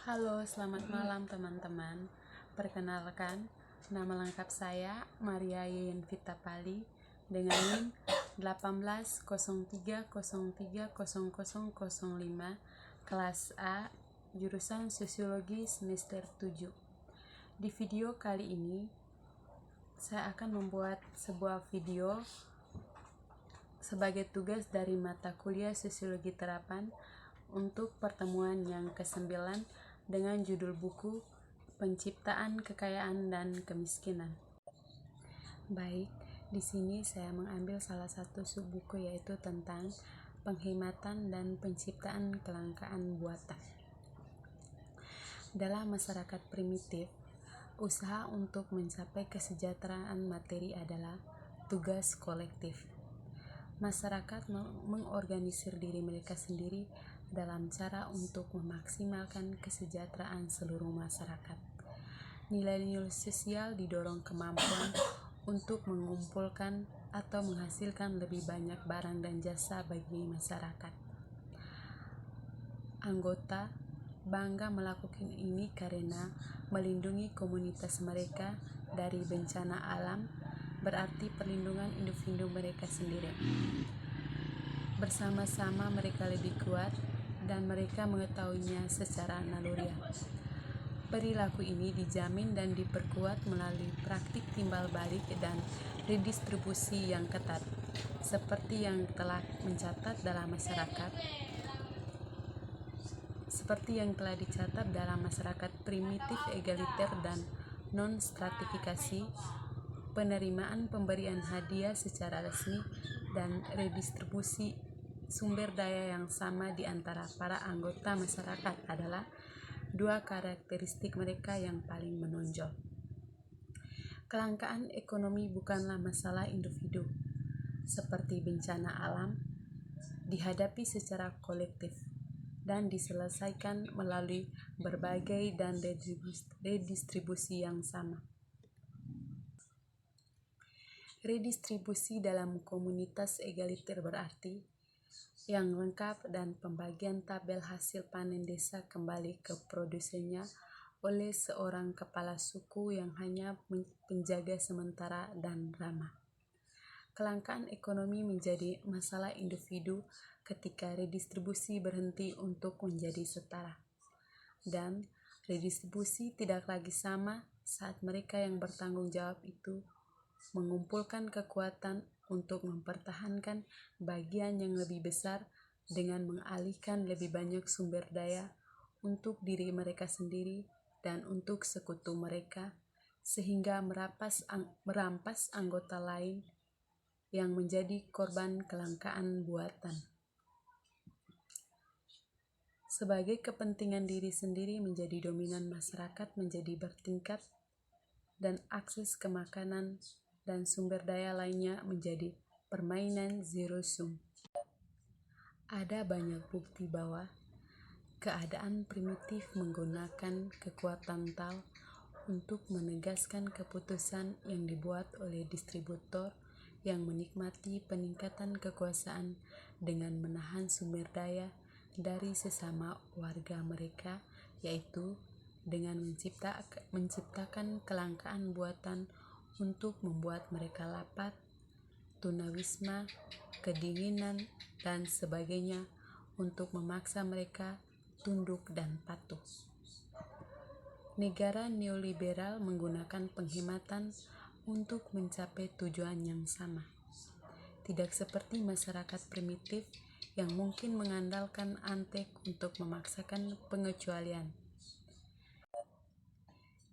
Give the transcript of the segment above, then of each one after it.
Halo, selamat malam teman-teman. Perkenalkan, nama lengkap saya Maria Yeyen Vitapali dengan NIM 1803030005 kelas A, jurusan Sosiologi semester 7. Di video kali ini, saya akan membuat sebuah video sebagai tugas dari mata kuliah Sosiologi Terapan untuk pertemuan yang ke-9 dengan judul buku Penciptaan Kekayaan dan Kemiskinan. Baik, di sini saya mengambil salah satu subbuku yaitu tentang penghematan dan penciptaan kelangkaan buatan. Dalam masyarakat primitif, usaha untuk mencapai kesejahteraan materi adalah tugas kolektif. Masyarakat mengorganisir diri mereka sendiri dalam cara untuk memaksimalkan kesejahteraan seluruh masyarakat. Nilai-nilai sosial didorong kemampuan untuk mengumpulkan atau menghasilkan lebih banyak barang dan jasa bagi masyarakat. Anggota bangga melakukan ini karena melindungi komunitas mereka dari bencana alam, berarti perlindungan individu mereka sendiri. Bersama-sama mereka lebih kuat dan mereka mengetahuinya secara naluriah. Perilaku ini dijamin dan diperkuat melalui praktik timbal balik dan redistribusi yang ketat, seperti yang telah dicatat dalam masyarakat primitif egaliter dan non-stratifikasi, penerimaan pemberian hadiah secara resmi, dan redistribusi sumber daya yang sama di antara para anggota masyarakat adalah dua karakteristik mereka yang paling menonjol. Kelangkaan ekonomi bukanlah masalah individu, seperti bencana alam, dihadapi secara kolektif dan diselesaikan melalui berbagai dan redistribusi yang sama. Redistribusi dalam komunitas egaliter berarti yang lengkap dan pembagian tabel hasil panen desa kembali ke produsennya oleh seorang kepala suku yang hanya penjaga sementara dan ramah. Kelangkaan ekonomi menjadi masalah individu ketika redistribusi berhenti untuk menjadi setara. Dan redistribusi tidak lagi sama saat mereka yang bertanggung jawab itu mengumpulkan kekuatan untuk mempertahankan bagian yang lebih besar dengan mengalihkan lebih banyak sumber daya untuk diri mereka sendiri dan untuk sekutu mereka, sehingga merampas anggota lain yang menjadi korban kelangkaan buatan. Sebagai kepentingan diri sendiri menjadi dominan, masyarakat menjadi bertingkat dan akses ke makanan dan sumber daya lainnya menjadi permainan zero sum. Ada banyak bukti bahwa keadaan primitif menggunakan kekuatan tal untuk menegaskan keputusan yang dibuat oleh distributor yang menikmati peningkatan kekuasaan dengan menahan sumber daya dari sesama warga mereka, yaitu dengan menciptakan kelangkaan buatan untuk membuat mereka lapar, tunawisma, kedinginan, dan sebagainya, untuk memaksa mereka tunduk dan patuh. Negara neoliberal menggunakan penghematan untuk mencapai tujuan yang sama. Tidak seperti masyarakat primitif yang mungkin mengandalkan antek untuk memaksakan pengecualian.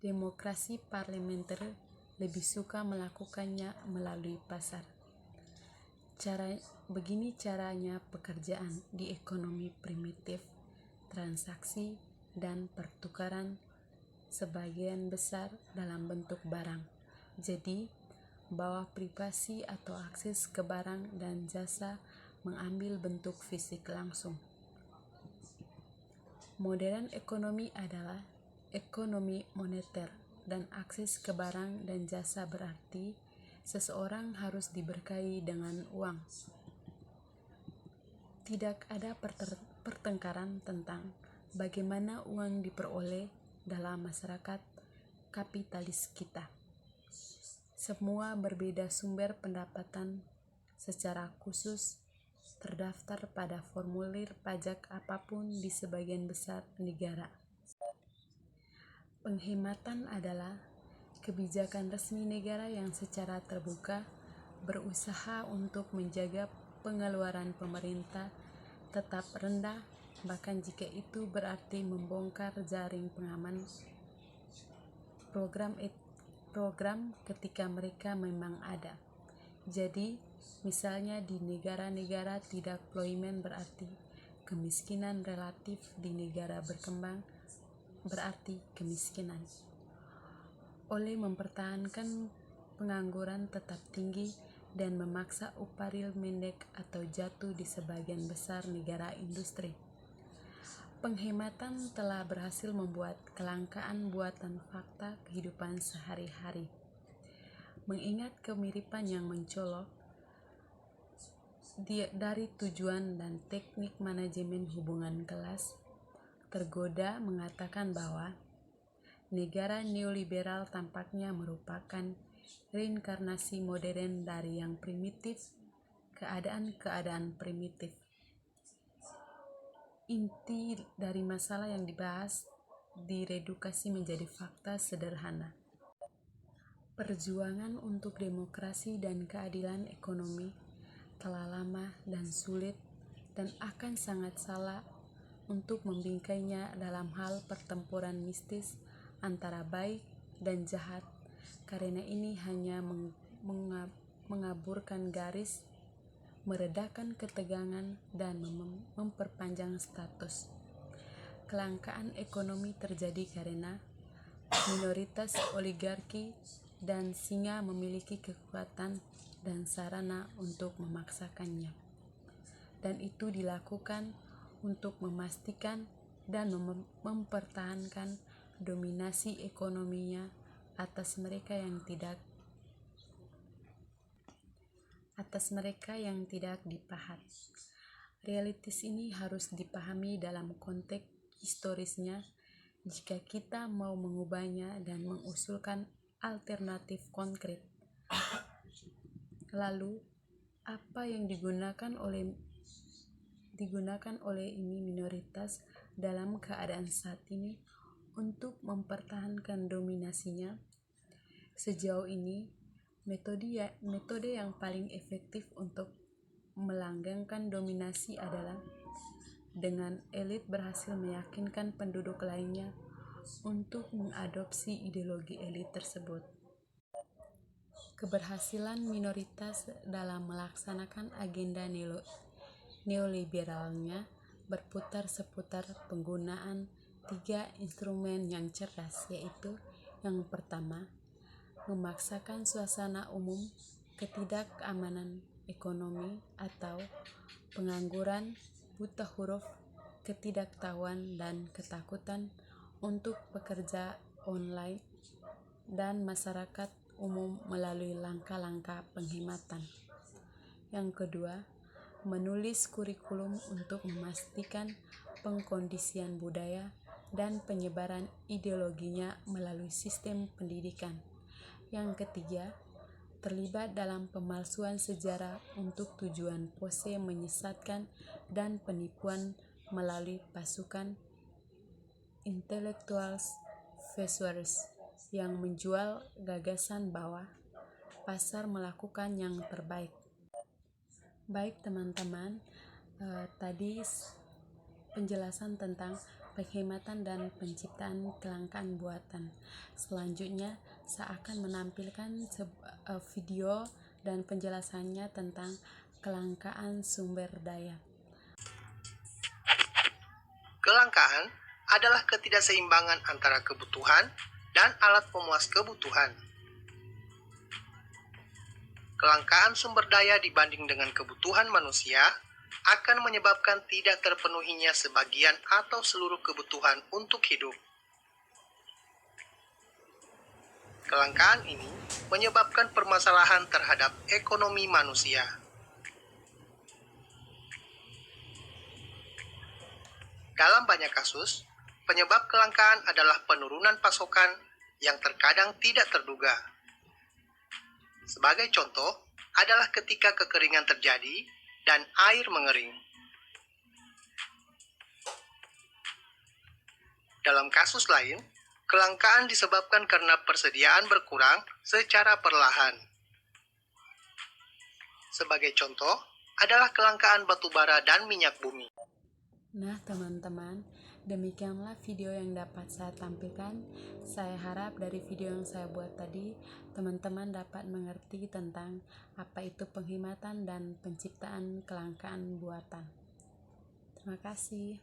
Demokrasi parlementer lebih suka melakukannya melalui pasar. Begini caranya pekerjaan di ekonomi primitif: transaksi dan pertukaran sebagian besar dalam bentuk barang. Jadi, bahwa privasi atau akses ke barang dan jasa mengambil bentuk fisik langsung. Modern ekonomi adalah ekonomi moneter, dan akses ke barang dan jasa berarti seseorang harus diberkahi dengan uang. Tidak ada pertengkaran tentang bagaimana uang diperoleh dalam masyarakat kapitalis kita. Semua berbeda sumber pendapatan secara khusus terdaftar pada formulir pajak apapun di sebagian besar negara. Penghematan adalah kebijakan resmi negara yang secara terbuka berusaha untuk menjaga pengeluaran pemerintah tetap rendah, bahkan jika itu berarti membongkar jaring pengaman program ketika mereka memang ada. Jadi, misalnya di negara-negara tidak deployment berarti kemiskinan relatif di negara berkembang berarti kemiskinan. Oleh mempertahankan pengangguran tetap tinggi dan memaksa upah real mendek atau jatuh di sebagian besar negara industri, penghematan telah berhasil membuat kelangkaan buatan fakta kehidupan sehari-hari. Mengingat kemiripan yang mencolok dari tujuan dan teknik manajemen hubungan kelas, tergoda mengatakan bahwa negara neoliberal tampaknya merupakan reinkarnasi modern dari yang primitif, keadaan-keadaan primitif. Inti dari masalah yang dibahas diredukasi menjadi fakta sederhana. Perjuangan untuk demokrasi dan keadilan ekonomi telah lama dan sulit dan akan sangat salah untuk membingkainya dalam hal pertempuran mistis antara baik dan jahat, karena ini hanya mengaburkan garis, meredakan ketegangan, dan memperpanjang status. Kelangkaan ekonomi terjadi karena minoritas oligarki dan singa memiliki kekuatan dan sarana untuk memaksakannya. Dan itu dilakukan untuk memastikan dan mempertahankan dominasi ekonominya atas mereka yang tidak dipahat. Realitas ini harus dipahami dalam konteks historisnya jika kita mau mengubahnya dan mengusulkan alternatif konkret. Lalu, apa yang digunakan oleh ini minoritas dalam keadaan saat ini untuk mempertahankan dominasinya? Sejauh ini, metode yang paling efektif untuk melanggengkan dominasi adalah dengan elit berhasil meyakinkan penduduk lainnya untuk mengadopsi ideologi elit tersebut. Keberhasilan minoritas dalam melaksanakan agenda neoliberalnya berputar seputar penggunaan 3 instrumen yang cerdas, yaitu yang pertama, memaksakan suasana umum ketidakamanan ekonomi atau pengangguran, buta huruf, ketidaktahuan, dan ketakutan untuk pekerja online dan masyarakat umum melalui langkah-langkah penghematan. Yang kedua, menulis kurikulum untuk memastikan pengkondisian budaya dan penyebaran ideologinya melalui sistem pendidikan. Yang ketiga, terlibat dalam pemalsuan sejarah untuk tujuan pose menyesatkan dan penipuan melalui pasukan intellectuals persuaders yang menjual gagasan bahwa pasar melakukan yang terbaik. Baik teman-teman, tadi penjelasan tentang penghematan dan penciptaan kelangkaan buatan. Selanjutnya, saya akan menampilkan video dan penjelasannya tentang kelangkaan sumber daya. Kelangkaan adalah ketidakseimbangan antara kebutuhan dan alat pemuas kebutuhan. Kelangkaan sumber daya dibanding dengan kebutuhan manusia akan menyebabkan tidak terpenuhinya sebagian atau seluruh kebutuhan untuk hidup. Kelangkaan ini menyebabkan permasalahan terhadap ekonomi manusia. Dalam banyak kasus, penyebab kelangkaan adalah penurunan pasokan yang terkadang tidak terduga. Sebagai contoh, adalah ketika kekeringan terjadi dan air mengering. Dalam kasus lain, kelangkaan disebabkan karena persediaan berkurang secara perlahan. Sebagai contoh, adalah kelangkaan batu bara dan minyak bumi. Nah, teman-teman, demikianlah video yang dapat saya tampilkan. Saya harap dari video yang saya buat tadi, teman-teman dapat mengerti tentang apa itu penghematan dan penciptaan kelangkaan buatan. Terima kasih.